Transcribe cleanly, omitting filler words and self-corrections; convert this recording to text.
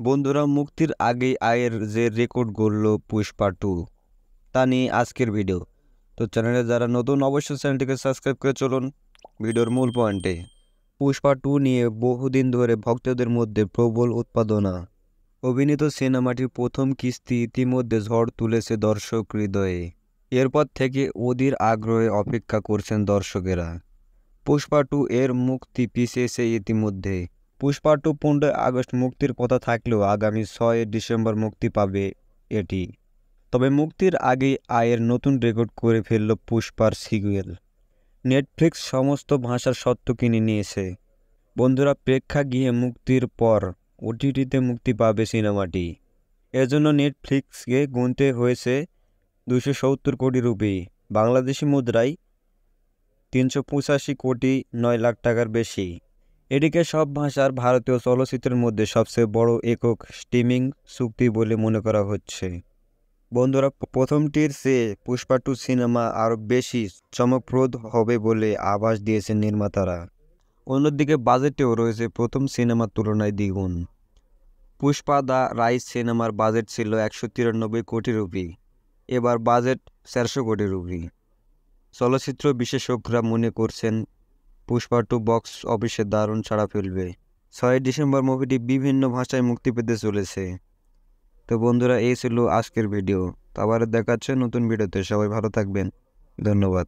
বন্ধুরা, মুক্তির আগেই আয়ের যে রেকর্ড গড়ল পুষ্পা 2, তা নিয়ে আজকের ভিডিও। তো চ্যানেলে যারা নতুন, অবশ্যই চ্যানেলটিকে সাবস্ক্রাইব করে চলুন ভিডিওর মূল পয়েন্টে। পুষ্পা 2 নিয়ে বহুদিন ধরে ভক্তদের মধ্যে প্রবল উৎপাদনা। অভিনীত সিনেমাটির প্রথম কিস্তি ইতিমধ্যে ঝড় তুলেছে দর্শক হৃদয়ে। এরপর থেকে অধীর আগ্রহে অপেক্ষা করছেন দর্শকেরা। পুষ্পা 2 এর মুক্তি পিছিয়েছে ইতিমধ্যে। পুষ্পা 2 15 আগস্ট মুক্তির কথা থাকলেও আগামী 6 ডিসেম্বর মুক্তি পাবে এটি। তবে মুক্তির আগেই আয়ের নতুন রেকর্ড করে ফেলল পুষ্পার সিকুয়েল। নেটফ্লিক্স সমস্ত ভাষার স্বত্ব কিনে নিয়েছে। বন্ধুরা, প্রেক্ষাগৃহে মুক্তির পর ওটিটিতে মুক্তি পাবে সিনেমাটি। এজন্য নেটফ্লিক্সকে গুনতে হয়েছে 270 কোটি রুপি, বাংলাদেশি মুদ্রায় 385 কোটি 9 লাখ টাকার বেশি। এটিকে সব ভাষার ভারতীয় চলচ্চিত্রের মধ্যে সবচেয়ে বড় একক স্ট্রিমিং চুক্তি বলে মনে করা হচ্ছে। বন্ধুরা, প্রথমটির চেয়ে পুষ্পা 2 সিনেমা আরও বেশি চমকপ্রদ হবে বলে আভাস দিয়েছেন নির্মাতারা। অন্যদিকে বাজেটেও রয়েছে প্রথম সিনেমার তুলনায় দ্বিগুণ। পুষ্পা দ্য রাইজ সিনেমার বাজেট ছিল 193 কোটি রুপি, এবার বাজেট 400 কোটি রুপি। চলচ্চিত্র বিশেষজ্ঞরা মনে করছেন পুষ্পা 2 বক্স অফিসে দারুণ সাড়া ফেলবে। 6 ডিসেম্বর মুভিটি বিভিন্ন ভাষায় মুক্তি পেতে চলেছে। তো বন্ধুরা, এই ছিল আজকের ভিডিও। তো আবার দেখাচ্ছে নতুন ভিডিওতে। সবাই ভালো থাকবেন। ধন্যবাদ।